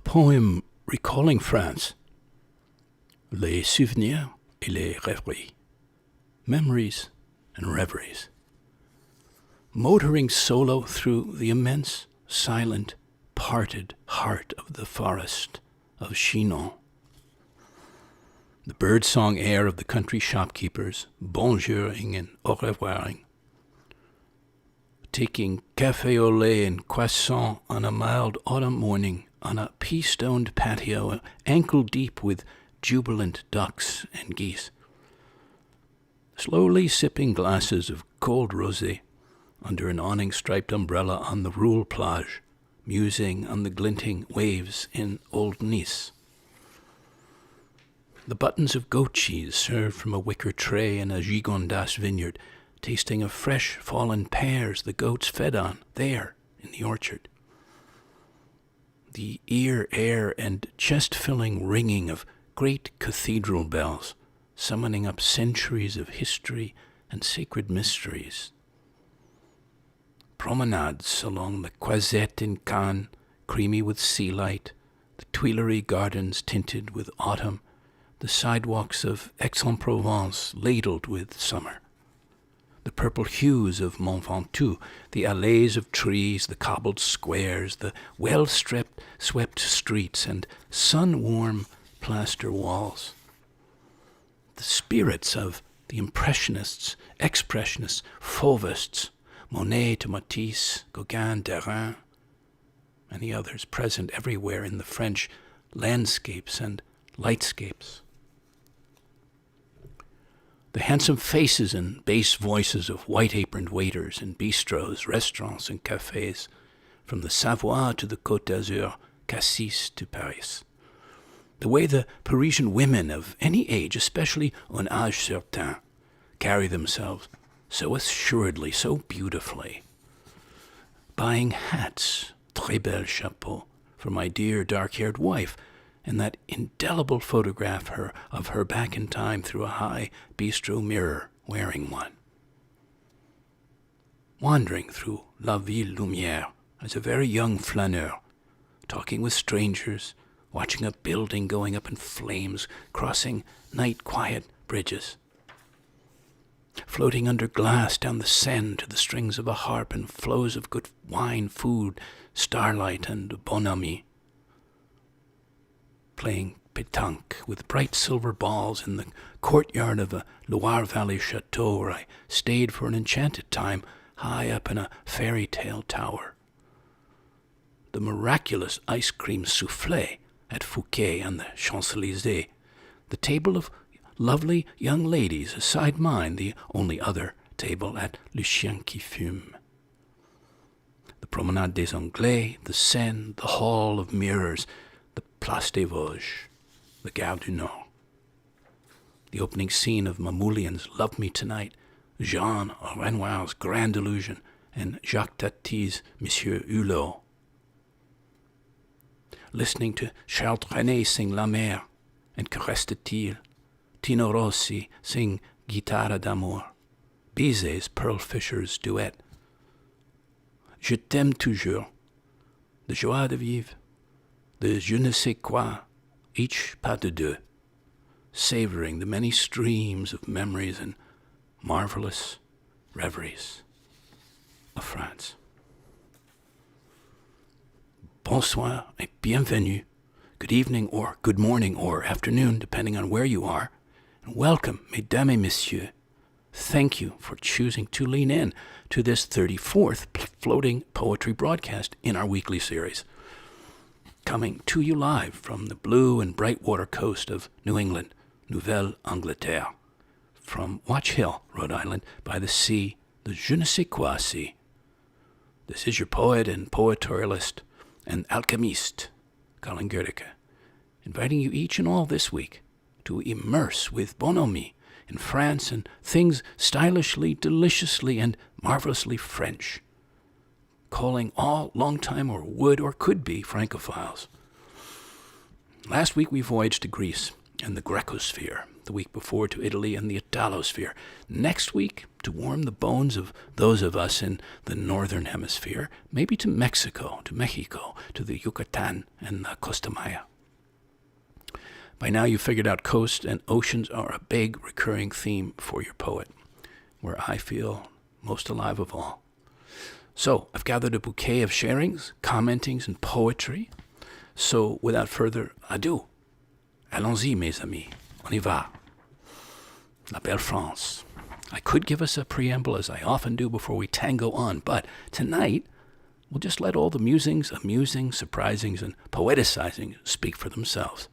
Poem recalling France. Les souvenirs et les rêveries. Memories and reveries. Motoring solo through the immense, silent, parted heart of the forest of Chinon. The bird-song air of the country shopkeepers, bonjouring and au revoiring. Taking café au lait and croissant on a mild autumn morning on a pea-stoned patio, ankle-deep with jubilant ducks and geese. Slowly sipping glasses of cold rosé under an awning-striped umbrella on the Roule plage, musing on the glinting waves in Old Nice. The buttons of goat cheese served from a wicker tray in a Gigondas vineyard, tasting of fresh fallen pears the goats fed on there in the orchard. The ear, air, and chest-filling ringing of great cathedral bells, summoning up centuries of history and sacred mysteries. Promenades along the Croisette in Cannes, creamy with sea light, the Tuileries gardens tinted with autumn, the sidewalks of Aix-en-Provence ladled with summer. The purple hues of Mont Ventoux, the allées of trees, the cobbled squares, the well-swept streets, and sun-warm plaster walls. The spirits of the Impressionists, Expressionists, Fauvists, Monet to Matisse, Gauguin, Derain, and the others present everywhere in the French landscapes and lightscapes. The handsome faces and bass voices of white-aproned waiters in bistros, restaurants, and cafes, from the Savoir to the Côte d'Azur, Cassis to Paris. The way the Parisian women of any age, especially un âge certain, carry themselves so assuredly, so beautifully. Buying hats, très belle chapeau, for my dear dark-haired wife, and that indelible photograph of her back in time through a high bistro mirror wearing one. Wandering through La Ville Lumière as a very young flaneur, talking with strangers, watching a building going up in flames, crossing night quiet bridges. Floating under glass down the Seine to the strings of a harp and flows of good wine, food, starlight, and bonhomie. Playing pétanque with bright silver balls in the courtyard of a Loire Valley chateau where I stayed for an enchanted time high up in a fairy tale tower. The miraculous ice cream soufflé at Fouquet on the Champs-Élysées, the table of lovely young ladies aside mine, the only other table at Le Chien qui Fume. The Promenade des Anglais, the Seine, the Hall of Mirrors, the Place des Vosges, the Gare du Nord. The opening scene of Mamoulian's Love Me Tonight, Jean Renoir's Grand Illusion, and Jacques Tati's Monsieur Hulot. Listening to Charles Trenet sing La Mer and Que Reste-t-il, Tino Rossi sing Guitare d'amour, Bizet's Pearl Fisher's duet, Je t'aime toujours, the Joie de vivre, the je ne sais quoi, each pas de deux, savoring the many streams of memories and marvelous reveries of France. Bonsoir et bienvenue, good evening or good morning or afternoon, depending on where you are, and welcome, mesdames et messieurs. Thank you for choosing to lean in to this 34th floating poetry broadcast in our weekly series. Coming to you live from the blue and bright water coast of New England, Nouvelle-Angleterre, from Watch Hill, Rhode Island, by the sea, the je ne sais quoi sea. This is your poet and poetorialist and alchemist, Colin Goedecke, inviting you each and all this week to immerse with bonhomie in France and things stylishly, deliciously, and marvelously French, calling all long-time or would or could be Francophiles. Last week we voyaged to Greece and the Grecosphere, The week before to Italy and the Italosphere. Next week to warm the bones of those of us in the northern hemisphere, maybe to Mexico, to the Yucatan and the Costa Maya. By now you've figured out coast and oceans are a big recurring theme for your poet, where I feel most alive of all. So I've gathered a bouquet of sharings, commentings, and poetry. So without further ado, allons-y, mes amis. On y va. La belle France. I could give us a preamble, as I often do before we tango on, but tonight we'll just let all the musings, amusings, surprisings, and poeticizing speak for themselves.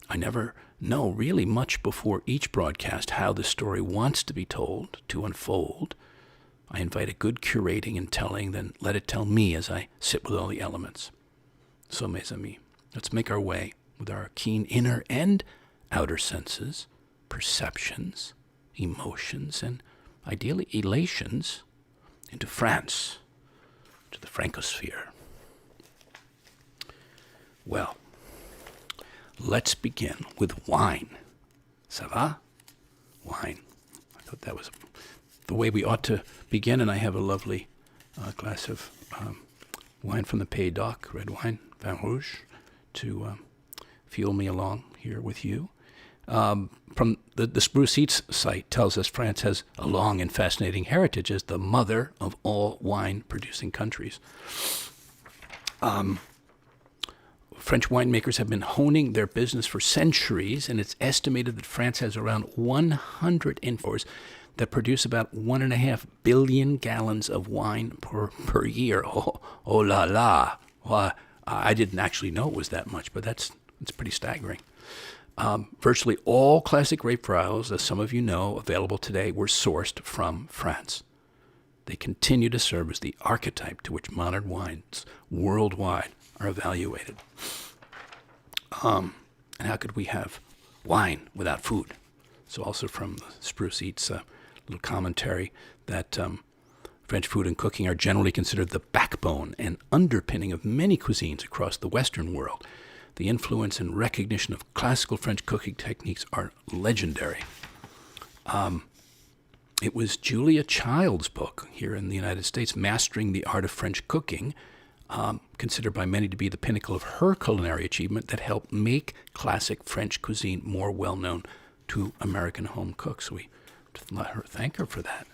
I never know really much before each broadcast how the story wants to be told, to unfold. I invite a good curating and telling, then let it tell me as I sit with all the elements. So, mes amis, let's make our way with our keen inner and outer senses, perceptions, emotions, and ideally elations into France, to the Francosphere. Well, let's begin with wine. Ça va? Wine. I thought that was the way we ought to begin, and I have a lovely glass of wine from the Pays d'Oc, red wine, vin rouge, to fuel me along here with you. From the Spruce Eats site tells us France has a long and fascinating heritage as the mother of all wine-producing countries. French winemakers have been honing their business for centuries, and it's estimated that France has around 100 influencers that produce about 1.5 billion gallons of wine per year. Oh la la. Well, I didn't actually know it was that much, but it's pretty staggering. Virtually all classic grape varieties, as some of you know, available today were sourced from France. They continue to serve as the archetype to which modern wines worldwide are evaluated. And how could we have wine without food? So also from the Spruce Eats little commentary that French food and cooking are generally considered the backbone and underpinning of many cuisines across the Western world. The influence and recognition of classical French cooking techniques are legendary. It was Julia Child's book here in the United States, Mastering the Art of French Cooking, considered by many to be the pinnacle of her culinary achievement, that helped make classic French cuisine more well-known to American home cooks. We let her thank her for that.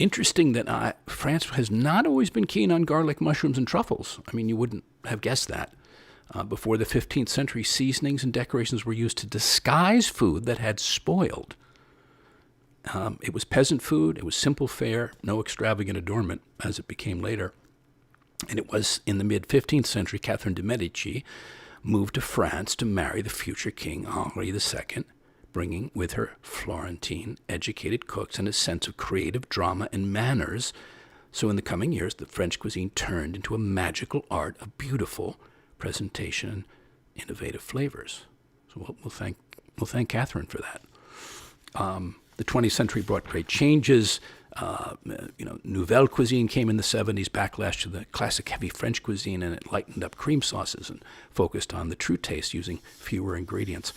Interesting that France has not always been keen on garlic, mushrooms, and truffles. I mean, you wouldn't have guessed that. Before the 15th century, seasonings and decorations were used to disguise food that had spoiled. It was peasant food, it was simple fare, no extravagant adornment, as it became later. And it was in the mid-15th century, Catherine de' Medici moved to France to marry the future king, Henri II, bringing with her Florentine educated cooks and a sense of creative drama and manners. So in the coming years, the French cuisine turned into a magical art of beautiful presentation and innovative flavors. So we'll thank Catherine for that. The 20th century brought great changes. Nouvelle cuisine came in the 70s, backlash to the classic heavy French cuisine, and it lightened up cream sauces and focused on the true taste using fewer ingredients.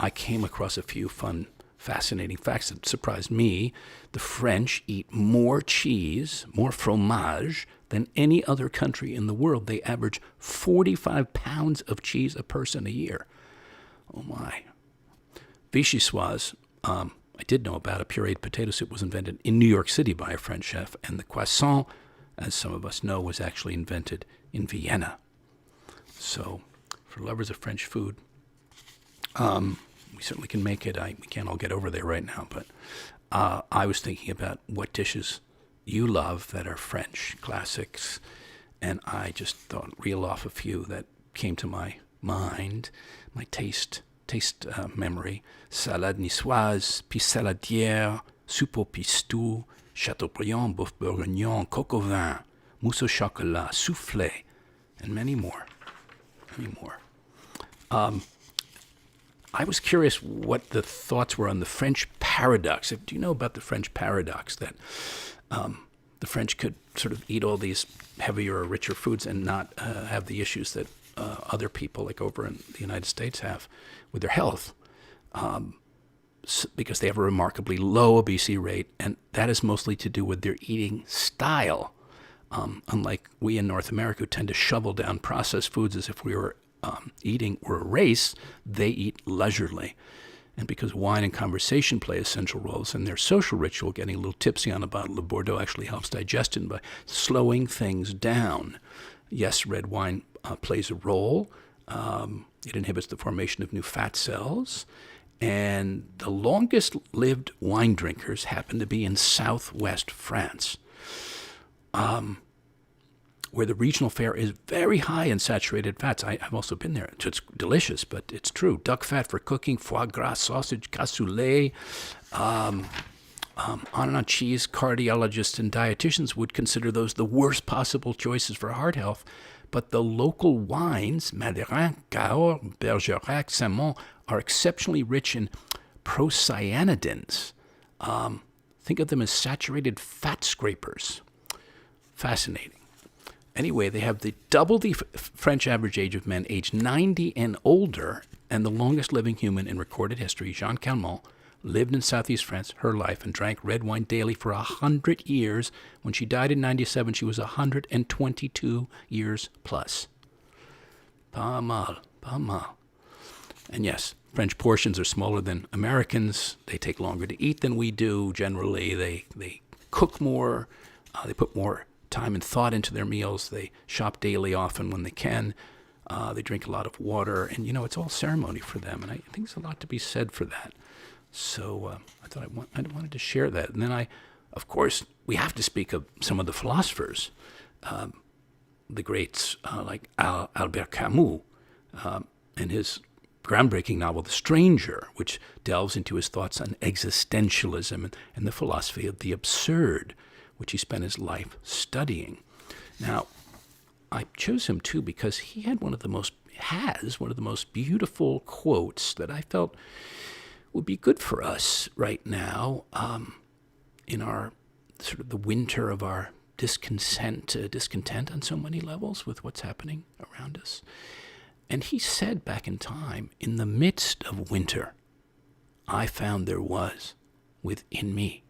I came across a few fun, fascinating facts that surprised me. The French eat more cheese, more fromage, than any other country in the world. They average 45 pounds of cheese a person a year. Oh my. Vichyssoise, I did know about. A pureed potato soup was invented in New York City by a French chef, and the croissant, as some of us know, was actually invented in Vienna. So, for lovers of French food, we certainly can make it. We can't all get over there right now, but I was thinking about what dishes you love that are French classics, and I just thought, reel off a few that came to my mind, my taste memory. Salade niçoise, pissaladière, soupe au pistou, chateaubriand, boeuf bourguignon, coq au vin, mousse au chocolat, soufflé, and many more. I was curious what the thoughts were on the French paradox. Do you know about the French paradox, that the French could sort of eat all these heavier or richer foods and not have the issues that other people, like over in the United States, have with their health, because they have a remarkably low obesity rate, and that is mostly to do with their eating style. Unlike we in North America, who tend to shovel down processed foods as if we were eating were a race, they eat leisurely. And because wine and conversation play essential roles in their social ritual, getting a little tipsy on a bottle of Bordeaux actually helps digestion by slowing things down. Yes, red wine plays a role. It inhibits the formation of new fat cells. And the longest-lived wine drinkers happen to be in southwest France, where the regional fare is very high in saturated fats. I've also been there. It's delicious, but it's true. Duck fat for cooking, foie gras, sausage, cassoulet, on and on cheese. Cardiologists and dietitians would consider those the worst possible choices for heart health. But the local wines, Madeira, Cahors, Bergerac, Saint-Mont, are exceptionally rich in procyanidins. Think of them as saturated fat scrapers. Fascinating. Anyway, they have double the French average age of men aged 90 and older, and the longest living human in recorded history, Jeanne Calment, lived in southeast France her life and drank red wine daily for 100 years. When she died in 97, she was 122 years plus. Pas mal, pas mal. And yes, French portions are smaller than Americans. They take longer to eat than we do. Generally, they cook more. They put more time and thought into their meals. They shop daily often when they can. They drink a lot of water. And, it's all ceremony for them. And I think there's a lot to be said for that. So I thought I wanted to share that. And then of course, we have to speak of some of the philosophers, the greats like Albert Camus and his groundbreaking novel, The Stranger, which delves into his thoughts on existentialism and the philosophy of the absurd, which he spent his life studying. Now, I chose him too because he had one of the most beautiful quotes that I felt would be good for us right now in our sort of the winter of our discontent on so many levels with what's happening around us. And he said back in time, in the midst of winter, I found there was within me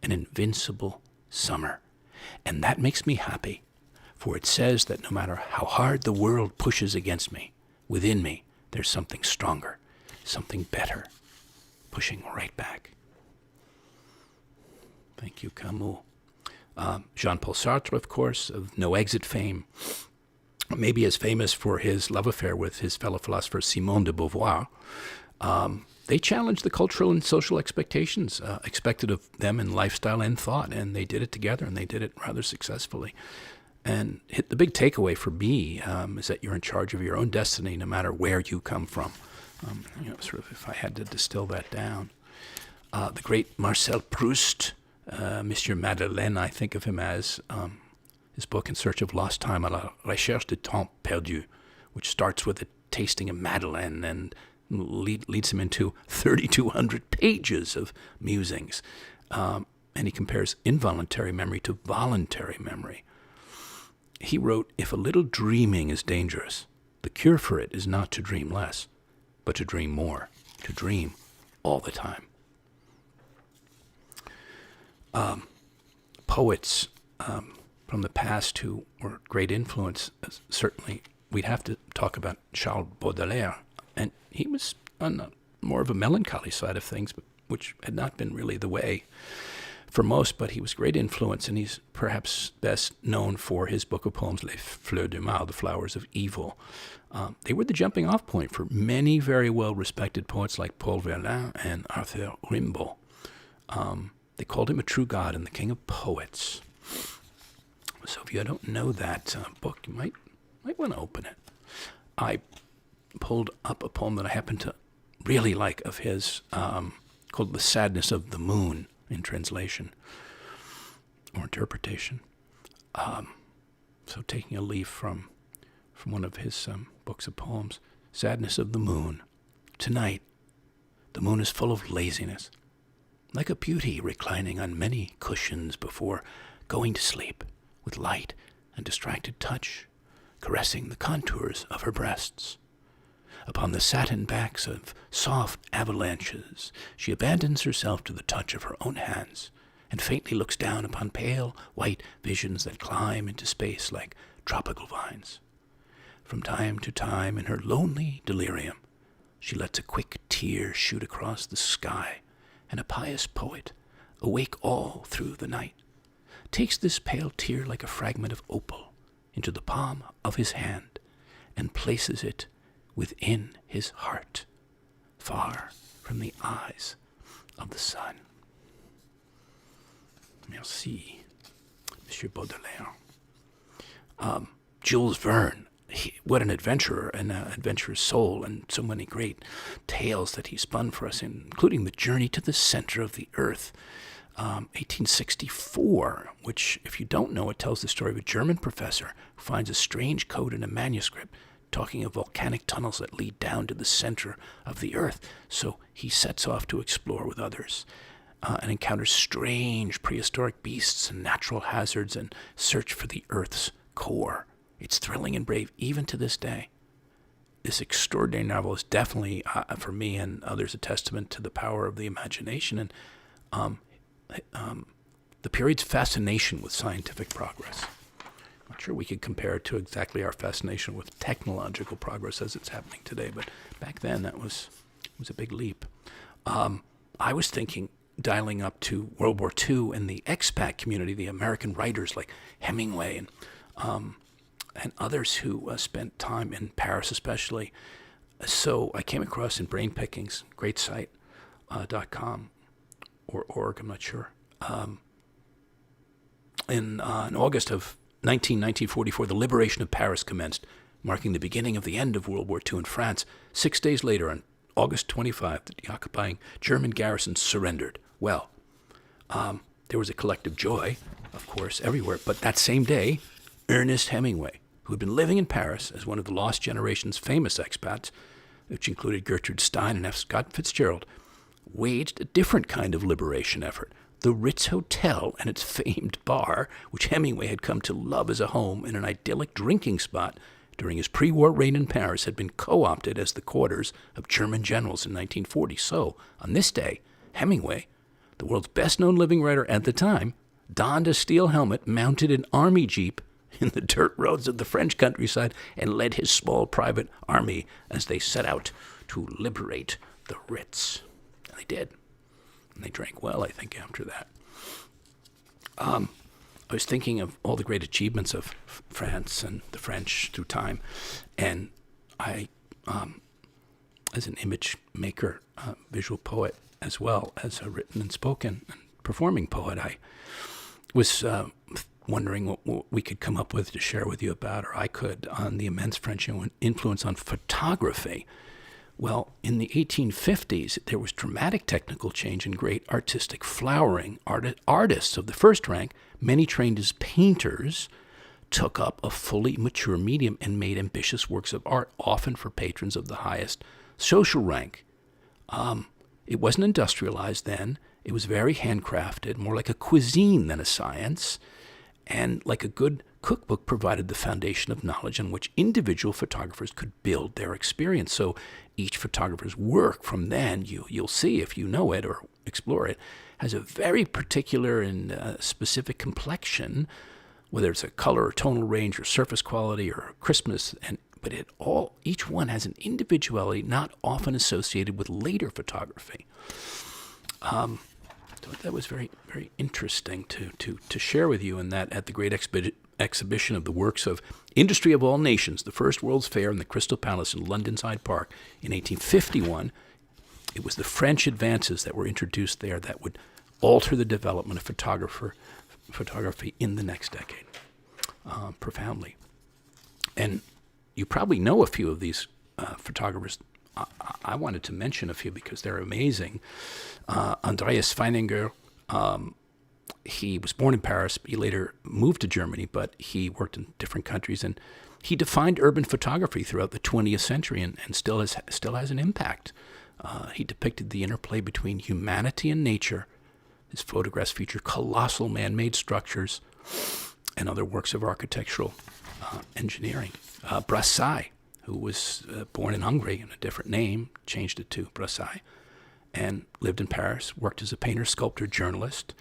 an invincible summer. And that makes me happy, for it says that no matter how hard the world pushes against me, within me there's something stronger, something better, pushing right back. Thank you, Camus. Jean-Paul Sartre, of course, of No Exit fame, maybe as famous for his love affair with his fellow philosopher Simone de Beauvoir. They challenged the cultural and social expectations expected of them in lifestyle and thought, and they did it together, and they did it rather successfully. And the big takeaway for me is that you're in charge of your own destiny, no matter where you come from. Sort of if I had to distill that down. The great Marcel Proust, Monsieur Madeleine, I think of him as his book In Search of Lost Time, à la recherche de temps perdu, which starts with a tasting of Madeleine and leads him into 3,200 pages of musings. And he compares involuntary memory to voluntary memory. He wrote, if a little dreaming is dangerous, the cure for it is not to dream less, but to dream more, to dream all the time. Poets from the past who were great influence, certainly we'd have to talk about Charles Baudelaire, and he was on more of a melancholy side of things, which had not been really the way for most, but he was great influence, and he's perhaps best known for his book of poems, Les Fleurs du Mal, The Flowers of Evil. They were the jumping off point for many very well-respected poets like Paul Verlaine and Arthur Rimbaud. They called him a true god and the king of poets. So if you don't know that book, you might want to open it. I pulled up a poem that I happen to really like of his, called The Sadness of the Moon, in translation or interpretation. So taking a leaf from one of his books of poems, Sadness of the Moon. Tonight, the moon is full of laziness, like a beauty reclining on many cushions before going to sleep, with light and distracted touch, caressing the contours of her breasts. Upon the satin backs of soft avalanches, she abandons herself to the touch of her own hands, and faintly looks down upon pale white visions that climb into space like tropical vines. From time to time, in her lonely delirium, she lets a quick tear shoot across the sky, and a pious poet, awake all through the night, takes this pale tear like a fragment of opal into the palm of his hand and places it within his heart, far from the eyes of the sun. Merci, Monsieur Baudelaire. Jules Verne, what an adventurer and an adventurous soul, and so many great tales that he spun for us, including The Journey to the Center of the Earth, 1864, which, if you don't know, it tells the story of a German professor who finds a strange code in a manuscript talking of volcanic tunnels that lead down to the center of the Earth. So he sets off to explore with others and encounters strange prehistoric beasts and natural hazards and search for the Earth's core. It's thrilling and brave, even to this day. This extraordinary novel is definitely, for me and others, a testament to the power of the imagination and the period's fascination with scientific progress. I'm not sure we could compare it to exactly our fascination with technological progress as it's happening today, but back then that was a big leap. I was thinking, dialing up to World War II and the expat community, the American writers like Hemingway and others who spent time in Paris especially. So I came across in Brain Pickings, great site, .com or org, I'm not sure. In August of 1944, the liberation of Paris commenced, marking the beginning of the end of World War II in France. 6 days later, on August 25, the occupying German garrison surrendered. Well, there was a collective joy, of course, everywhere. But that same day, Ernest Hemingway, who had been living in Paris as one of the lost generation's famous expats, which included Gertrude Stein and F. Scott Fitzgerald, waged a different kind of liberation effort. The Ritz Hotel and its famed bar, which Hemingway had come to love as a home and an idyllic drinking spot during his pre-war reign in Paris, had been co-opted as the quarters of German generals in 1940. So, on this day, Hemingway, the world's best-known living writer at the time, donned a steel helmet, mounted an army jeep in the dirt roads of the French countryside, and led his small private army as they set out to liberate the Ritz. And they did. And they drank well, I think, after that. I was thinking of all the great achievements of France and the French through time. And I, as an image maker, visual poet, as well as a written and spoken and performing poet, I was wondering what we could come up with to share with you about, or I could, on the immense French influence on photography. Well, in the 1850s, there was dramatic technical change and great artistic flowering. Artists of the first rank, many trained as painters, took up a fully mature medium and made ambitious works of art, often for patrons of the highest social rank. It wasn't industrialized then. It was very handcrafted, more like a cuisine than a science, and like a good cookbook provided the foundation of knowledge on which individual photographers could build their experience. So each photographer's work from then, you'll see if you know it or explore it, has a very particular and specific complexion, whether it's a color or tonal range or surface quality or crispness, but each one has an individuality not often associated with later photography. So that was very, very interesting to share with you, and that at the great exhibition of the works of industry of all nations, the first World's Fair in the Crystal Palace in London's Hyde Park in 1851, it was the French advances that were introduced there that would alter the development of photography in the next decade, profoundly. And you probably know a few of these photographers. I wanted to mention a few because they're amazing. Andreas Feininger, he was born in Paris. He later moved to Germany, but he worked in different countries, and he defined urban photography throughout the 20th century and still has an impact. He depicted the interplay between humanity and nature. His photographs feature colossal man-made structures and other works of architectural engineering. Brassai, who was born in Hungary in a different name, changed it to Brassai, and lived in Paris, worked as a painter, sculptor, journalist.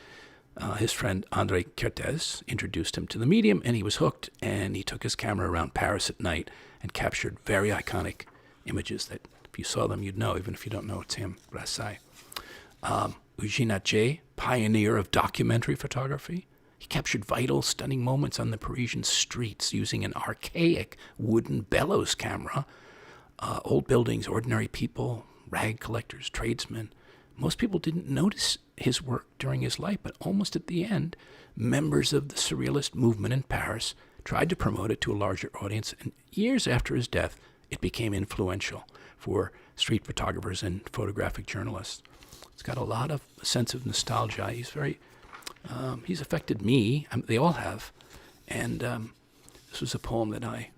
His friend André Kertész introduced him to the medium, and he was hooked, and he took his camera around Paris at night and captured very iconic images that if you saw them, you'd know, even if you don't know it's him, Brassai. Eugene Atget, pioneer of documentary photography. He captured vital, stunning moments on the Parisian streets using an archaic wooden Bellows camera. Old buildings, ordinary people, rag collectors, tradesmen. Most people didn't notice his work during his life, but almost at the end, members of the Surrealist movement in Paris tried to promote it to a larger audience, and years after his death, it became influential for street photographers and photographic journalists. It's got a lot of sense of nostalgia. He's affected me. They all have. And this was a poem that I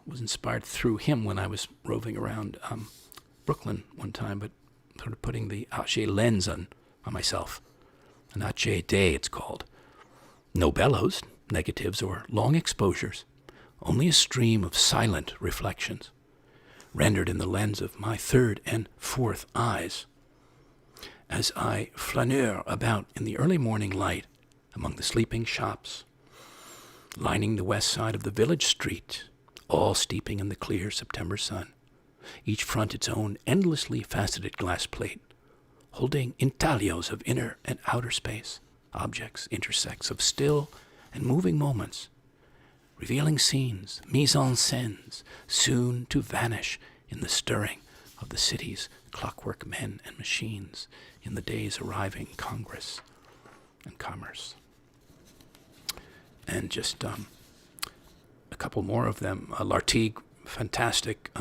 was inspired through him when I was roving around Brooklyn one time, but sort of putting the Atget lens on myself. An Atget day, it's called. No bellows, negatives, or long exposures. Only a stream of silent reflections, rendered in the lens of my third and fourth eyes. As I flaneur about in the early morning light among the sleeping shops, lining the west side of the village street, all steeping in the clear September sun, each front its own endlessly faceted glass plate, holding intaglios of inner and outer space, objects, intersects of still and moving moments, revealing scenes, mise-en-scènes, soon to vanish in the stirring of the city's clockwork men and machines in the day's arriving Congress and commerce. And just a couple more of them. Lartigue, fantastic,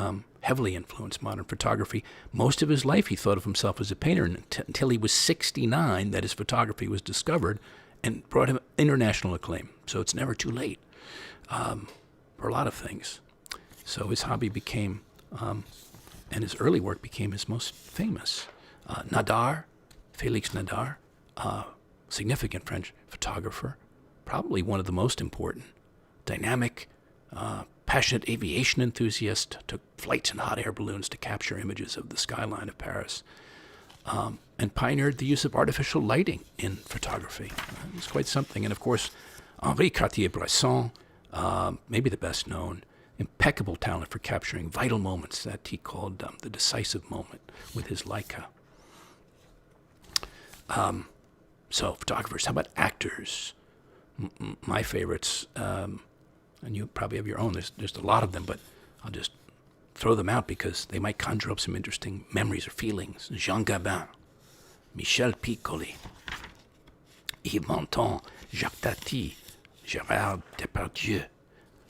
heavily influenced modern photography. Most of his life he thought of himself as a painter until he was 69 that his photography was discovered and brought him international acclaim. So it's never too late for a lot of things. So his hobby became, and his early work became his most famous. Nadar, Félix Nadar, significant French photographer, probably one of the most important, dynamic, passionate aviation enthusiast, took flights in hot air balloons to capture images of the skyline of Paris, and pioneered the use of artificial lighting in photography. It was quite something. And of course, Henri Cartier-Bresson, maybe the best known, impeccable talent for capturing vital moments that he called the decisive moment with his Leica. So photographers, how about actors? My favorites, and you probably have your own, there's a lot of them, but I'll just throw them out because they might conjure up some interesting memories or feelings. Jean Gabin, Michel Piccoli, Yves Montand, Jacques Tati, Gérard Depardieu,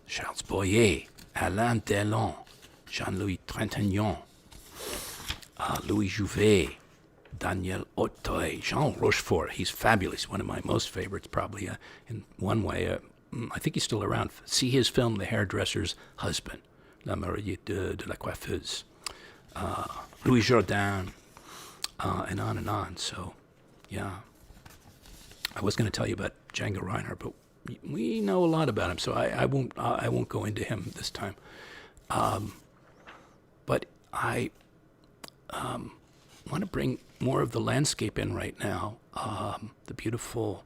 Charles Boyer, Alain Delon, Jean-Louis Trintignant, Louis Jouvet, Daniel Auteuil, Jean Rochefort. He's fabulous, one of my most favorites, probably in one way. I think he's still around. See his film, The Hairdresser's Husband, La Mariée de la Coiffeuse. Louis Jourdain, and on and on. So, yeah. I was going to tell you about Django Reinhardt, but we know a lot about him, so I won't go into him this time. But I want to bring more of the landscape in right now. The beautiful,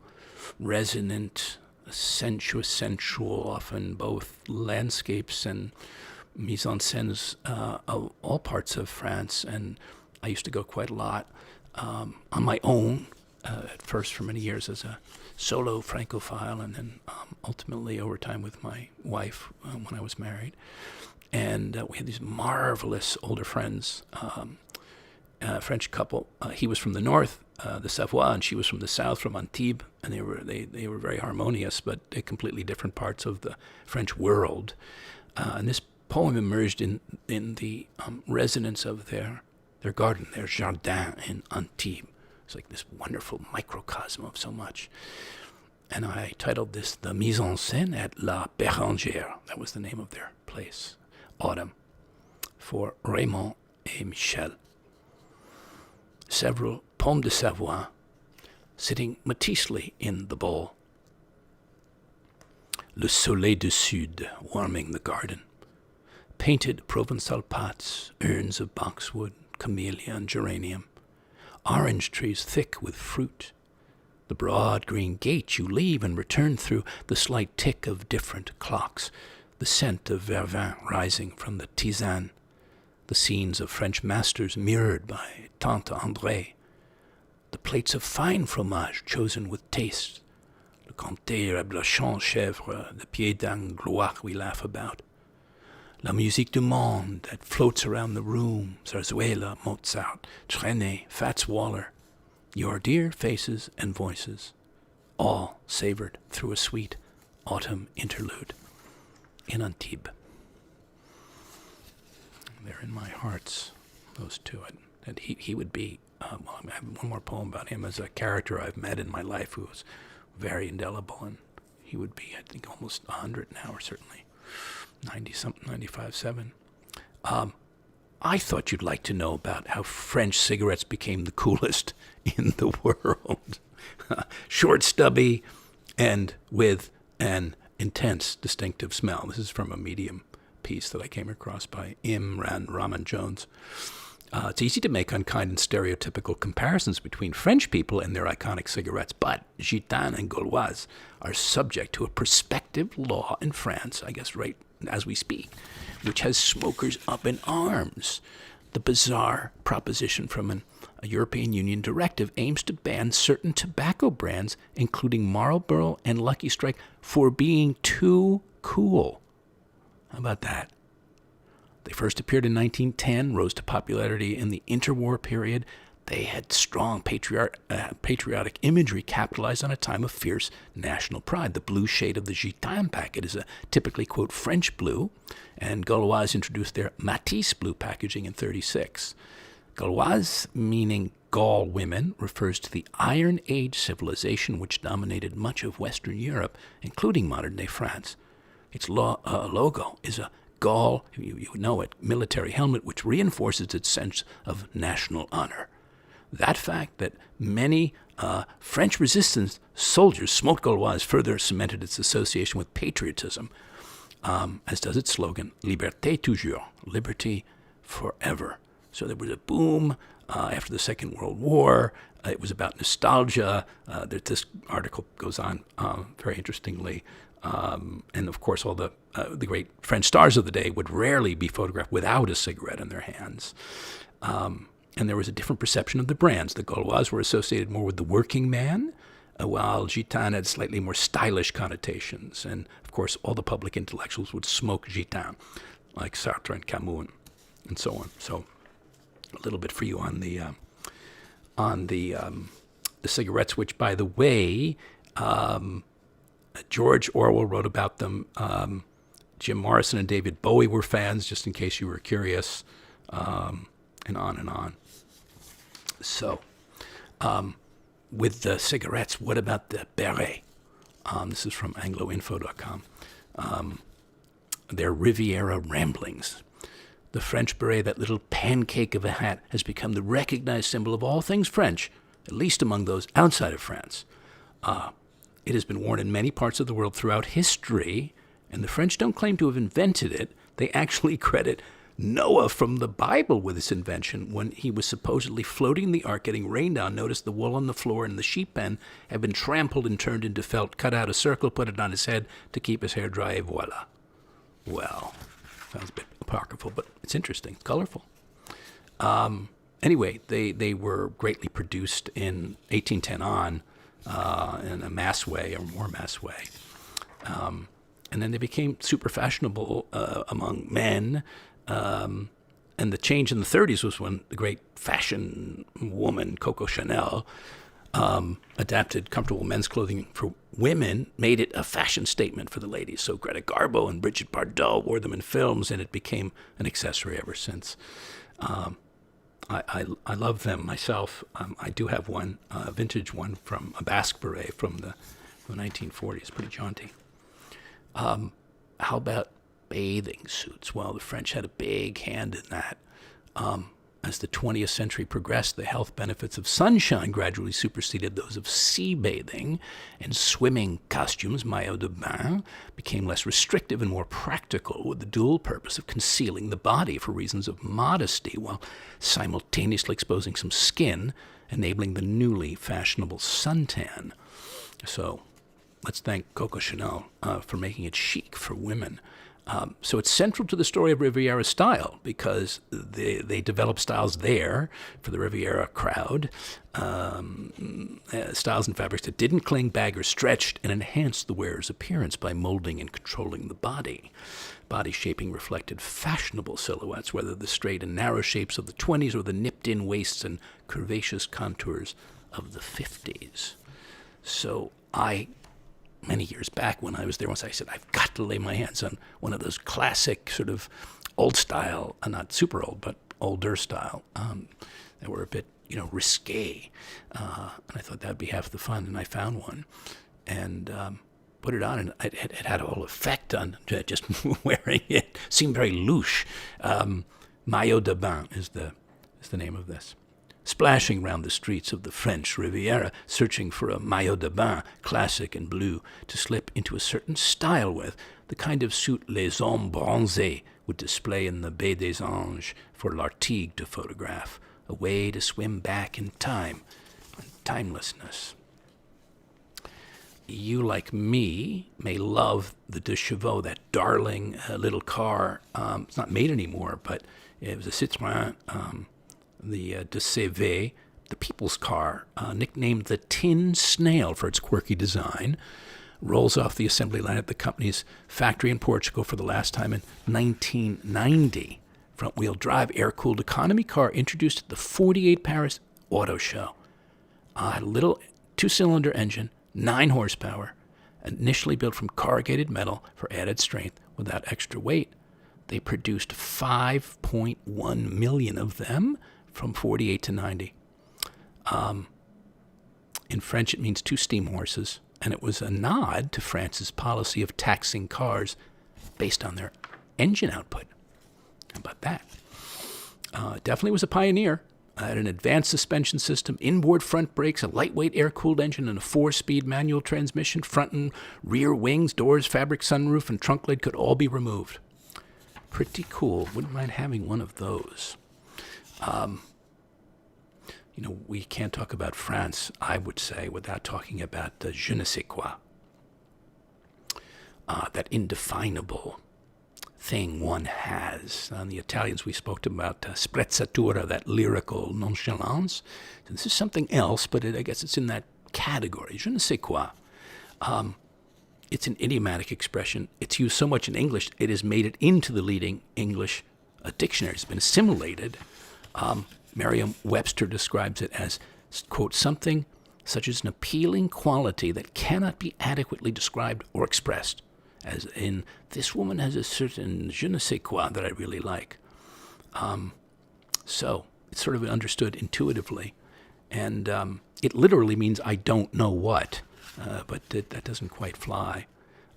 resonant, sensual, often both landscapes and mise-en-scènes of all parts of France. And I used to go quite a lot on my own, at first for many years as a solo Francophile, and then ultimately over time with my wife when I was married. And we had these marvelous older friends, French couple. He was from the north, the Savoie, and she was from the south, from Antibes, and they were very harmonious, but they're completely different parts of the French world. And this poem emerged in the resonance of their garden, their jardin in Antibes. It's like this wonderful microcosm of so much. And I titled this The Mise en Scène at La Bérengère. That was the name of their place. Autumn. For Raymond et Michel. Several pommes de Savoie sitting Matissely in the bowl. Le Soleil du Sud, warming the garden. Painted Provençal pots, urns of boxwood, camellia and geranium. Orange trees thick with fruit. The broad green gate you leave and return through, the slight tick of different clocks, the scent of vervin rising from the tisane, the scenes of French masters mirrored by Tante André, the plates of fine fromage chosen with taste, le comté Reblochon chèvre, the pied d'Anglois we laugh about, la musique du monde that floats around the room, Zarzuela, Mozart, Trenet, Fats Waller, your dear faces and voices, all savored through a sweet autumn interlude in Antibes. They're in my hearts, those two. And he would be, I have one more poem about him as a character I've met in my life who was very indelible, and he would be, I think, almost 100 now, or certainly 90-something, 95, 7. I thought you'd like to know about how French cigarettes became the coolest in the world. Short, stubby, and with an intense, distinctive smell. This is from a Medium piece that I came across by Imran Rahman Jones. It's easy to make unkind and stereotypical comparisons between French people and their iconic cigarettes, but Gitans and Gaulois are subject to a prospective law in France, I guess right as we speak, which has smokers up in arms. The bizarre proposition from a European Union directive aims to ban certain tobacco brands, including Marlboro and Lucky Strike, for being too cool. How about that? They first appeared in 1910, rose to popularity in the interwar period. They had strong patriotic imagery capitalized on a time of fierce national pride. The blue shade of the Gitan packet is a typically, quote, French blue, and Gaulois introduced their Matisse blue packaging in 1936. Gaulois, meaning Gaul women, refers to the Iron Age civilization which dominated much of Western Europe, including modern-day France. Its logo is a Gaul, you know it, military helmet which reinforces its sense of national honor. That fact that many French resistance soldiers smoked Gaulois further cemented its association with patriotism, as does its slogan, Liberté toujours, liberty forever. So there was a boom after the Second World War. It was about nostalgia. This article goes on very interestingly. And of course, all the great French stars of the day would rarely be photographed without a cigarette in their hands. And there was a different perception of the brands. The Gaulois were associated more with the working man, while Gitan had slightly more stylish connotations. And of course, all the public intellectuals would smoke Gitan, like Sartre and Camus and so on. So a little bit for you on the cigarettes, which, by the way, George Orwell wrote about them. Jim Morrison and David Bowie were fans, just in case you were curious, and on and on. So, with the cigarettes, what about the Beret? This is from angloinfo.com. Their Riviera ramblings. The French beret, that little pancake of a hat, has become the recognized symbol of all things French, at least among those outside of France. It has been worn in many parts of the world throughout history, and the French don't claim to have invented it. They actually credit Noah from the Bible with his invention. When he was supposedly floating in the ark getting rained on, noticed the wool on the floor in the sheep pen had been trampled and turned into felt, cut out a circle, put it on his head to keep his hair dry, et voila. Well, sounds a bit apocryphal, but it's interesting, colorful. Anyway, they were greatly produced in 1810 on, in a mass way, or more mass way. And then they became super fashionable among men. And the change in the 30s was when the great fashion woman, Coco Chanel, adapted comfortable men's clothing for women, made it a fashion statement for the ladies. So Greta Garbo and Brigitte Bardot wore them in films, and it became an accessory ever since. I love them myself. I do have one, a vintage one from a Basque beret from the 1940s, pretty jaunty. How about bathing suits? Well, the French had a big hand in that. As the 20th century progressed, the health benefits of sunshine gradually superseded those of sea bathing, and swimming costumes, maillot de bain, became less restrictive and more practical, with the dual purpose of concealing the body for reasons of modesty, while simultaneously exposing some skin, enabling the newly fashionable suntan. So let's thank Coco Chanel for making it chic for women. So it's central to the story of Riviera style because they developed styles there for the Riviera crowd, styles and fabrics that didn't cling, bag, or stretched, and enhanced the wearer's appearance by molding and controlling the body. Body shaping reflected fashionable silhouettes, whether the straight and narrow shapes of the 20s or the nipped-in waists and curvaceous contours of the 50s. So many years back when I was there once, I said, I've got to lay my hands on one of those classic sort of old style, not super old, but older style, that were a bit, risque. And I thought that'd be half the fun, and I found one and put it on, and it had a whole effect on just wearing it. Seemed very louche. Maillot de bain is the name of this. Splashing round the streets of the French Riviera, searching for a maillot de bain, classic and blue, to slip into a certain style with, the kind of suit les hommes bronzés would display in the Baie des Anges for Lartigue to photograph, a way to swim back in time, timelessness. You, like me, may love the de Chavo, that darling little car. It's not made anymore, but it was a Citroën, the de Savor, the people's car, nicknamed the Tin Snail for its quirky design, rolls off the assembly line at the company's factory in Portugal for the last time in 1990. Front-wheel drive, air-cooled economy car introduced at the 48 Paris Auto Show. A little two-cylinder engine, 9 horsepower, initially built from corrugated metal for added strength without extra weight. They produced 5.1 million of them from 48 to 90. In French, it means 2 steam horses, and it was a nod to France's policy of taxing cars based on their engine output. How about that? Definitely was a pioneer. Had an advanced suspension system, inboard front brakes, a lightweight air-cooled engine, and a 4-speed manual transmission. Front and rear wings, doors, fabric sunroof, and trunk lid could all be removed. Pretty cool. Wouldn't mind having one of those. We can't talk about France, I would say, without talking about the je ne sais quoi. That indefinable thing one has. On the Italians, we spoke about sprezzatura, that lyrical nonchalance. So this is something else, but I guess it's in that category. Je ne sais quoi. It's an idiomatic expression. It's used so much in English, it has made it into the leading English dictionary. It's been assimilated. Merriam-Webster describes it as, quote, something such as an appealing quality that cannot be adequately described or expressed, as in, this woman has a certain je ne sais quoi that I really like. So it's sort of understood intuitively, and it literally means I don't know what, but that doesn't quite fly.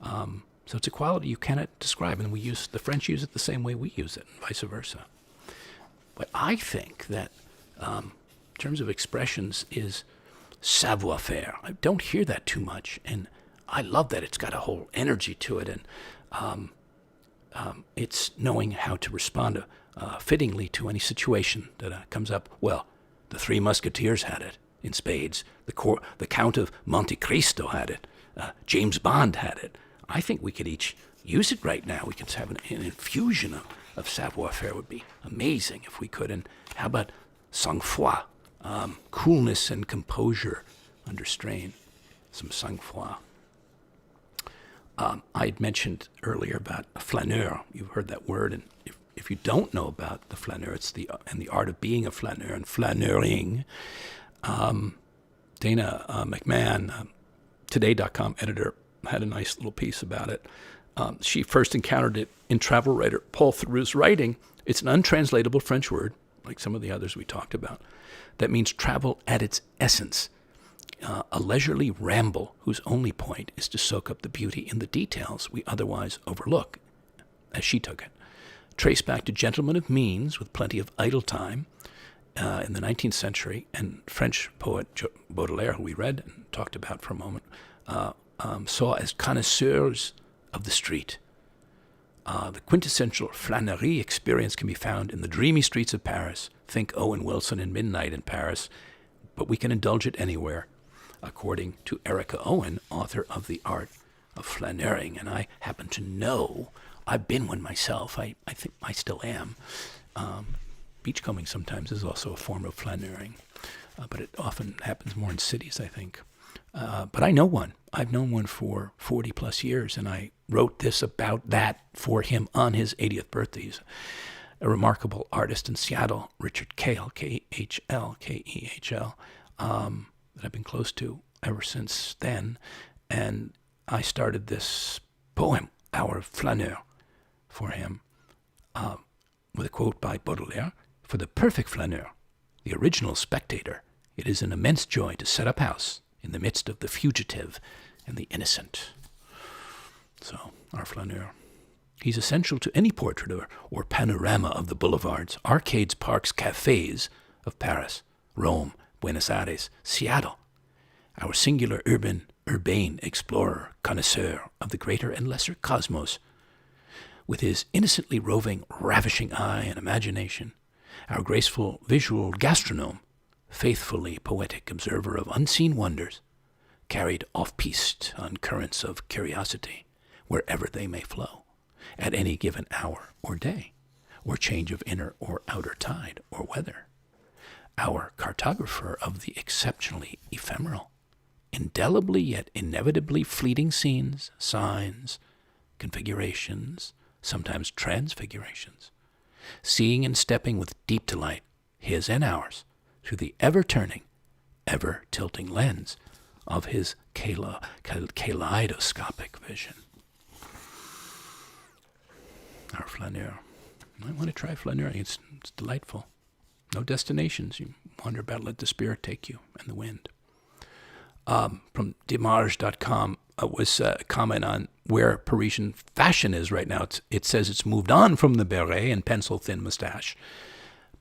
So it's a quality you cannot describe, and the French use it the same way we use it, and vice versa. But I think that, in terms of expressions, is savoir faire. I don't hear that too much, and I love that it's got a whole energy to it, and it's knowing how to respond fittingly to any situation that comes up. Well, the Three Musketeers had it in spades. The Count of Monte Cristo had it. James Bond had it. I think we could each use it right now. We could have an infusion of savoir-faire. Would be amazing if we could. And how about sang-froid, coolness and composure under strain, some sang-froid. I had mentioned earlier about a flaneur. You've heard that word, and if you don't know about the flaneur, it's the art of being a flaneur and flaneuring. Dana McMahon, Today.com editor, had a nice little piece about it. She first encountered it in travel writer Paul Theroux's writing. It's an untranslatable French word, like some of the others we talked about, that means travel at its essence. A leisurely ramble whose only point is to soak up the beauty in the details we otherwise overlook, as she took it. Trace back to gentlemen of means with plenty of idle time, in the 19th century, and French poet Baudelaire, who we read and talked about for a moment, saw as connoisseurs of the street. The quintessential flânerie experience can be found in the dreamy streets of Paris. Think Owen Wilson in Midnight in Paris, but we can indulge it anywhere, according to Erica Owen, author of The Art of Flaneuring. And I happen to know, I've been one myself, I think I still am. Beachcombing sometimes is also a form of flaneuring, but it often happens more in cities, I think. But I know one. I've known one for 40 plus years, and I wrote this about that for him on his 80th birthday. He's a remarkable artist in Seattle, Richard Kahl, K-H-L, K-E-H-L, that I've been close to ever since then. And I started this poem, Our Flaneur, for him, with a quote by Baudelaire: "For the perfect flaneur, the original spectator, it is an immense joy to set up house in the midst of the fugitive and the innocent." So, our flaneur. He's essential to any portrait or panorama of the boulevards, arcades, parks, cafes of Paris, Rome, Buenos Aires, Seattle. Our singular urbane explorer, connoisseur of the greater and lesser cosmos, with his innocently roving, ravishing eye and imagination, our graceful visual gastronome, faithfully poetic observer of unseen wonders, carried off-piste on currents of curiosity, wherever they may flow, at any given hour or day, or change of inner or outer tide or weather. Our cartographer of the exceptionally ephemeral, indelibly yet inevitably fleeting scenes, signs, configurations, sometimes transfigurations, seeing and stepping with deep delight, his and ours, through the ever-turning, ever-tilting lens of his kaleidoscopic vision. Our flaneur. I want to try flaneuring. It's delightful. No destinations. You wander about, let the spirit take you, and the wind. From demarge.com was a comment on where Parisian fashion is right now. It says it's moved on from the beret and pencil-thin mustache,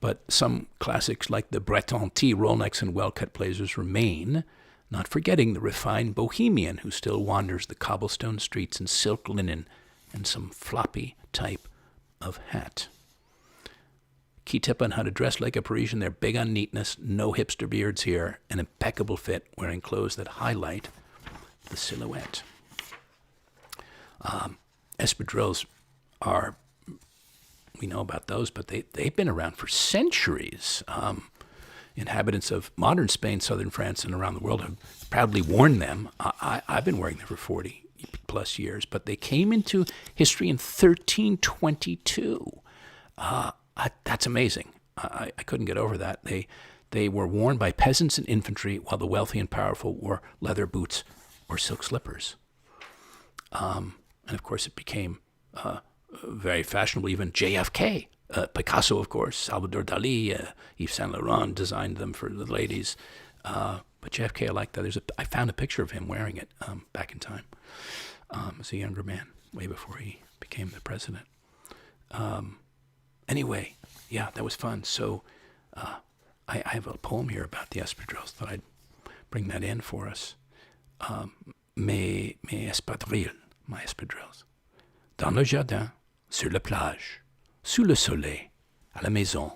but some classics like the Breton tee, roll necks, and well-cut blazers remain, not forgetting the refined bohemian who still wanders the cobblestone streets in silk linen and some floppy type of hat. Key tip on how to dress like a Parisian: they're big on neatness, no hipster beards here, an impeccable fit, wearing clothes that highlight the silhouette. Espadrilles are, we know about those, but they've been around for centuries. Inhabitants of modern Spain, southern France, and around the world have proudly worn them. I've been wearing them for 40 plus years, but they came into history in 1322. That's amazing. I couldn't get over that. They were worn by peasants and infantry, while the wealthy and powerful wore leather boots or silk slippers. And of course, it became very fashionable. Even JFK, Picasso, of course, Salvador Dali, Yves Saint Laurent designed them for the ladies. But JFK, I like that. I found a picture of him wearing it back in time as a younger man, way before he became the president. Anyway, yeah, that was fun. So I have a poem here about the espadrilles. Thought I'd bring that in for us. Mes espadrilles, my espadrilles. Dans le jardin, sur la plage, sous le soleil, à la maison,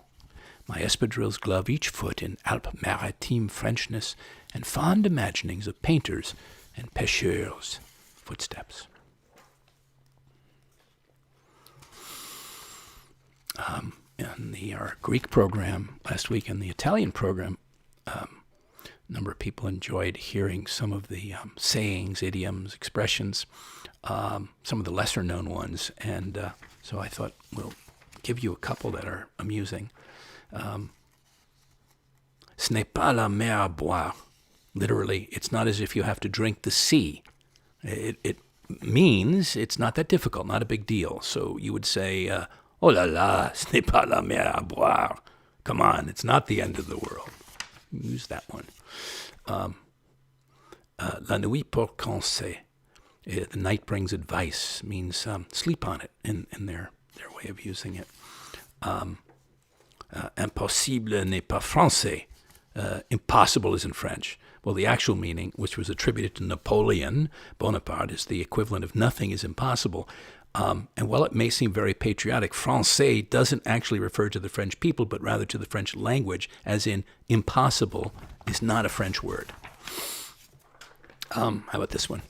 my espadrilles glove each foot in Alpes-Maritime Frenchness and fond imaginings of painters and pêcheurs' footsteps. In our Greek program last week and the Italian program, a number of people enjoyed hearing some of the sayings, idioms, expressions, some of the lesser-known ones, and so I thought we'll give you a couple that are amusing. Ce n'est pas la mer à boire. Literally, it's not as if you have to drink the sea. It means it's not that difficult, not a big deal. So you would say, oh là là, ce n'est pas la mer à boire. Come on, it's not the end of the world. Use that one. La nuit porte conseil. The night brings advice, means sleep on it in their way of using it. Impossible n'est pas français. Impossible is in French. Well, the actual meaning, which was attributed to Napoleon Bonaparte, is the equivalent of nothing is impossible. And while it may seem very patriotic, français doesn't actually refer to the French people, but rather to the French language, as in impossible is not a French word. How about this one?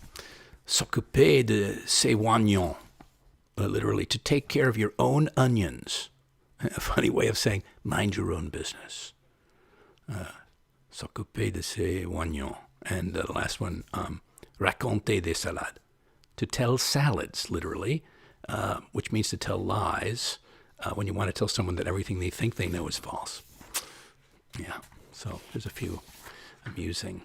S'occuper de ses oignons. Literally, to take care of your own onions. A funny way of saying, mind your own business. S'occuper de ses oignons. And the last one, raconter des salades. To tell salads, literally, which means to tell lies when you want to tell someone that everything they think they know is false. Yeah, so there's a few amusing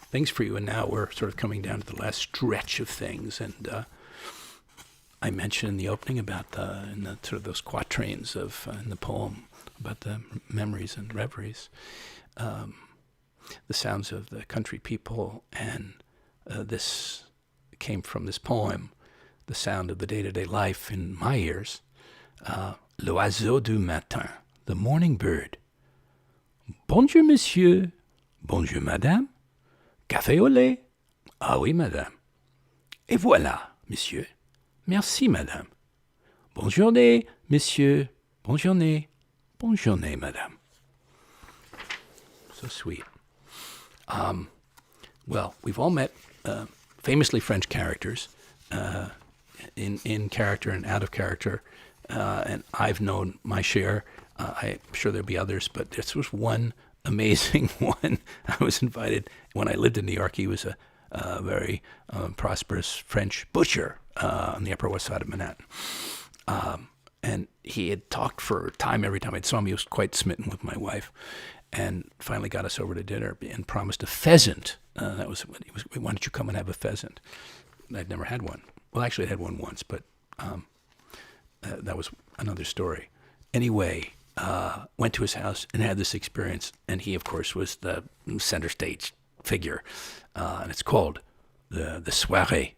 things for you. And now we're sort of coming down to the last stretch of things. And I mentioned in the opening about sort of those quatrains of in the poem about the memories and reveries, the sounds of the country people, and this came from this poem, the sound of the day-to-day life in my ears. L'oiseau du matin, the morning bird. Bonjour, monsieur. Bonjour, madame. Café au lait. Ah oui, madame. Et voilà, monsieur. Merci, madame. Bonne journée, monsieur. Bonne journée. Bonne journée, madame. So sweet. Well, we've all met famously French characters in character and out of character, and I've known my share. I'm sure there'll be others, but this was one amazing one. I was invited when I lived in New York. He was a very prosperous French butcher on the Upper West Side of Manhattan. And he had talked for time. Every time I saw him, he was quite smitten with my wife, and finally got us over to dinner and promised a pheasant. That was what he was. Why don't you come and have a pheasant? I'd never had one. Well, actually, I had one once, but that was another story. Anyway, went to his house and had this experience, and he, of course, was the center stage figure, and it's called the soirez.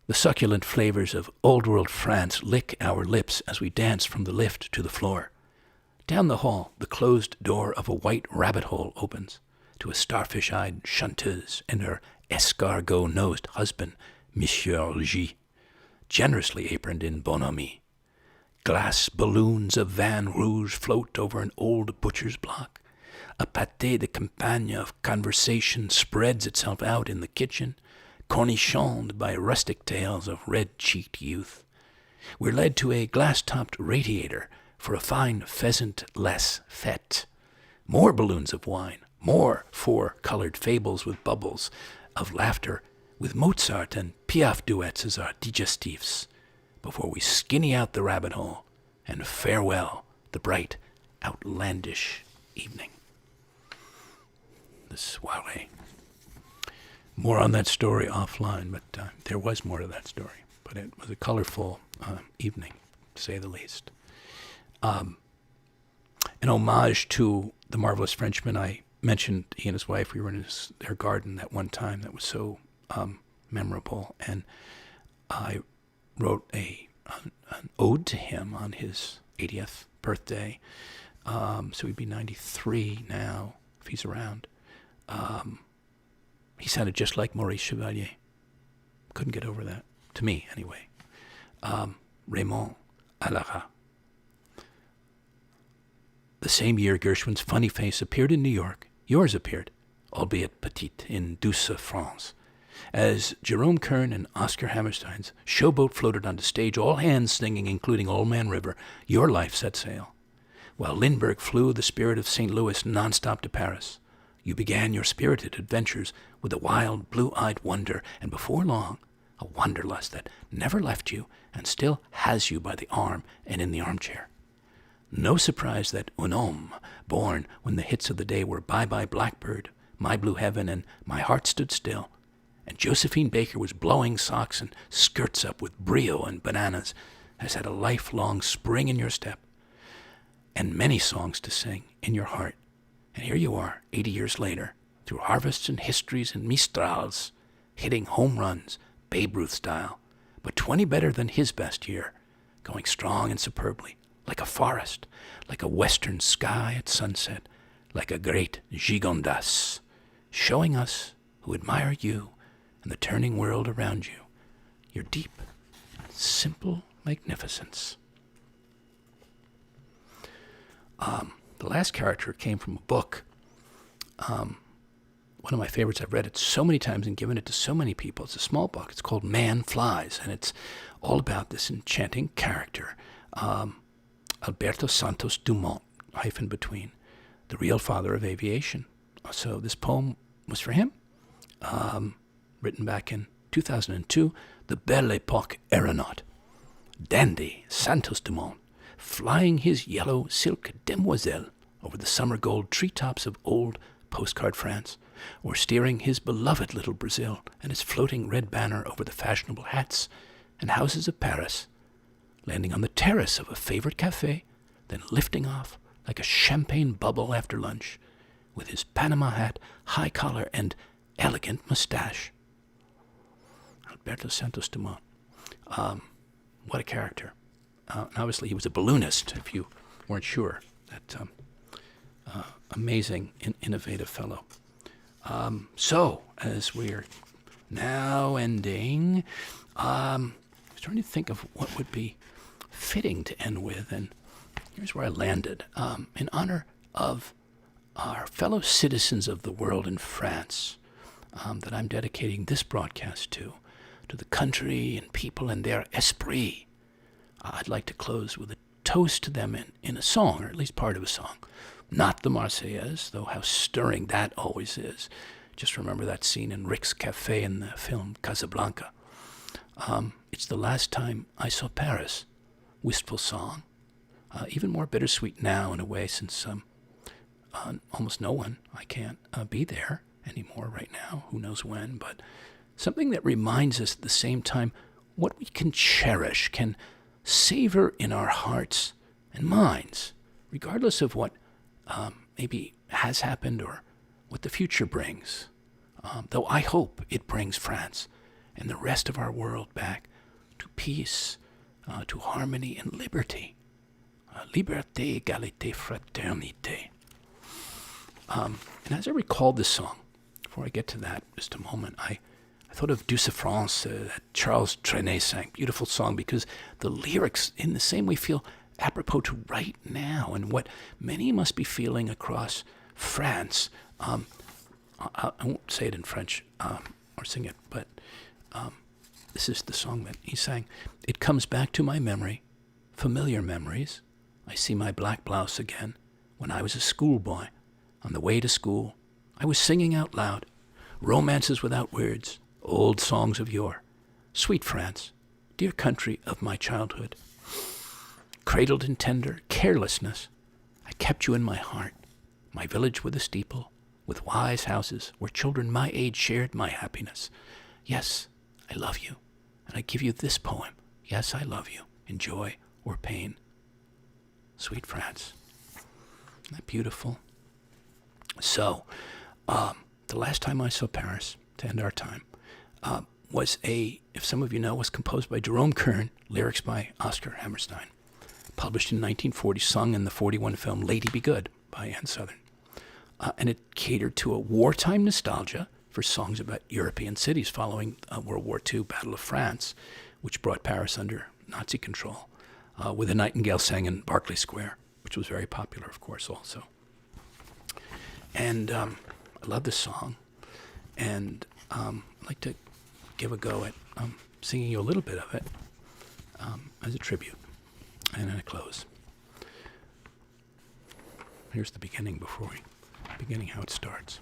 The succulent flavors of old-world France lick our lips as we dance from the lift to the floor. Down the hall, the closed door of a white rabbit hole opens to a starfish-eyed chanteuse and her escargot-nosed husband, Monsieur G, generously aproned in bonhomie. Glass balloons of Vin Rouge float over an old butcher's block. A pâté de campagne of conversation spreads itself out in the kitchen, cornichoned by rustic tales of red-cheeked youth. We're led to a glass-topped radiator for a fine pheasant-less fete. More balloons of wine, more four-colored fables with bubbles of laughter, with Mozart and Piaf duets as our digestifs, before we skinny out the rabbit hole and farewell the bright, outlandish evening. The soirée. More on that story offline, but there was more to that story. But it was a colorful evening, to say the least. An homage to the marvelous Frenchman. I mentioned he and his wife, we were in their garden that one time. That was so memorable. And I wrote an ode to him on his 80th birthday. So he'd be 93 now, if he's around. He sounded just like Maurice Chevalier. Couldn't get over that. To me, anyway. Raymond Alara. The same year Gershwin's funny face appeared in New York, yours appeared, albeit petite, in Douce France. As Jerome Kern and Oscar Hammerstein's showboat floated onto stage, all hands singing, including Old Man River, your life set sail. While Lindbergh flew the spirit of St. Louis nonstop to Paris. You began your spirited adventures with a wild, blue-eyed wonder, and before long, a wanderlust that never left you and still has you by the arm and in the armchair. No surprise that un homme, born when the hits of the day were Bye Bye Blackbird, My Blue Heaven, and My Heart Stood Still, and Josephine Baker was blowing socks and skirts up with brio and bananas, has had a lifelong spring in your step, and many songs to sing in your heart. And here you are, 80 years later, through harvests and histories and Mistrals, hitting home runs, Babe Ruth style, but 20 better than his best year, going strong and superbly, like a forest, like a western sky at sunset, like a great gigondas, showing us who admire you and the turning world around you, your deep, simple magnificence. The last character came from a book, one of my favorites. I've read it so many times and given it to so many people. It's a small book. It's called Man Flies, and it's all about this enchanting character, Alberto Santos Dumont, hyphen between, the real father of aviation. So this poem was for him, written back in 2002, The Belle Époque Aeronaut. Dandy Santos Dumont, flying his yellow silk demoiselle over the summer gold treetops of old postcard France, or steering his beloved little Brazil and his floating red banner over the fashionable hats and houses of Paris, landing on the terrace of a favorite cafe, then lifting off like a champagne bubble after lunch, with his Panama hat, high collar, and elegant mustache. Alberto Santos Dumont. What a character. And obviously he was a balloonist, if you weren't sure. That amazing, innovative fellow. So, as we're now ending, I was trying to think of what would be fitting to end with, and here's where I landed. In honor of our fellow citizens of the world in France, that I'm dedicating this broadcast to the country and people and their esprit, I'd like to close with a toast to them in a song, or at least part of a song. Not the Marseillaise, though how stirring that always is. Just remember that scene in Rick's Cafe in the film Casablanca. It's the last time I saw Paris. Wistful song. Even more bittersweet now in a way, since almost no one, I can't be there anymore right now. Who knows when, but something that reminds us at the same time what we can cherish, can savor in our hearts and minds, regardless of what maybe has happened or what the future brings. Though I hope it brings France and the rest of our world back to peace, to harmony and liberty. Liberté, égalité, fraternité. And as I recalled this song, before I get to that, just a moment, I thought of Douce France, that Charles Trenet sang. Beautiful song, because the lyrics in the same way feel apropos to right now and what many must be feeling across France. I won't say it in French or sing it, but this is the song that he sang. It comes back to my memory, familiar memories. I see my black blouse again. When I was a schoolboy, on the way to school, I was singing out loud, romances without words, old songs of yore. Sweet France, dear country of my childhood. Cradled in tender carelessness, I kept you in my heart, my village with a steeple, with wise houses where children my age shared my happiness. Yes, I love you, and I give you this poem. Yes, I love you, in joy or pain. Sweet France. Isn't that beautiful? So, the last time I saw Paris, to end our time, was if some of you know, was composed by Jerome Kern, lyrics by Oscar Hammerstein, published in 1940, sung in the 41 film Lady Be Good by Ann Sothern. And it catered to a wartime nostalgia for songs about European cities following World War II, Battle of France, which brought Paris under Nazi control, with a nightingale sang in Berkeley Square, which was very popular, of course, also. And I love this song, and I'd like to give a go at singing you a little bit of it as a tribute, and then a close. Here's the beginning how it starts.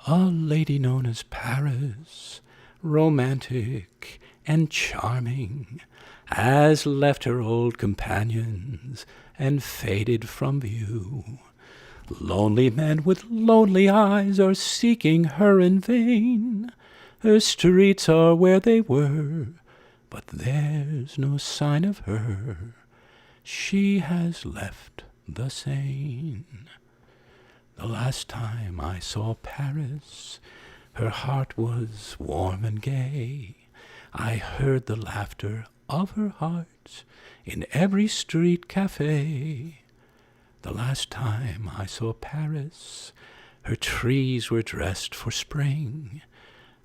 A lady known as Paris, romantic and charming, has left her old companions and faded from view. Lonely men with lonely eyes are seeking her in vain. Her streets are where they were, but there's no sign of her. She has left the Seine. The last time I saw Paris, her heart was warm and gay. I heard the laughter of her heart in every street cafe. The last time I saw Paris, her trees were dressed for spring,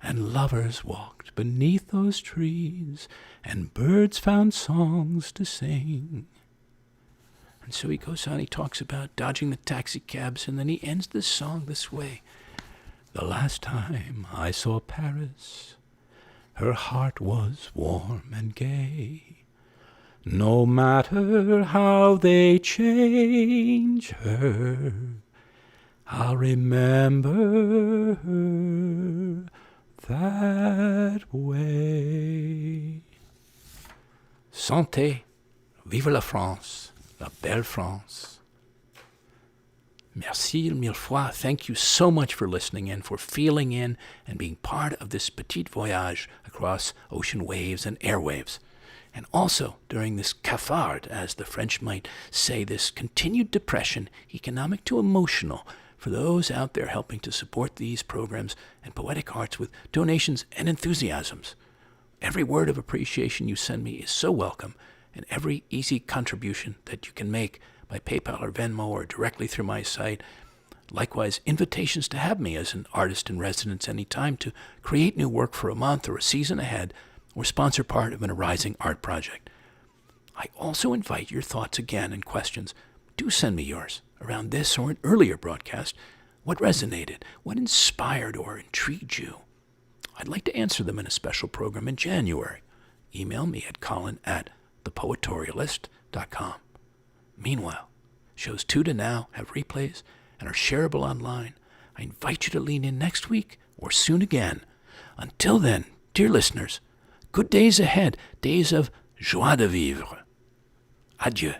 and lovers walked beneath those trees, and birds found songs to sing. And so he goes on, he talks about dodging the taxi cabs, and then he ends the song this way. The last time I saw Paris, her heart was warm and gay. No matter how they change her, I'll remember her that way. Santé, vive la France, la belle France. Merci mille fois. Thank you so much for listening in, for feeling in, and being part of this petit voyage across ocean waves and airwaves. And also, during this cafard, as the French might say, this continued depression, economic to emotional, for those out there helping to support these programs and poetic arts with donations and enthusiasms. Every word of appreciation you send me is so welcome, and every easy contribution that you can make by PayPal or Venmo or directly through my site. Likewise, invitations to have me as an artist in residence anytime to create new work for a month or a season ahead, or sponsor part of an arising art project. I also invite your thoughts again and questions. Do send me yours around this or an earlier broadcast. What resonated? What inspired or intrigued you? I'd like to answer them in a special program in January. Email me at colin@thepoetorialist.com. Meanwhile, shows 2 to now have replays and are shareable online. I invite you to lean in next week or soon again. Until then, dear listeners, good days ahead, days of joie de vivre. Adieu.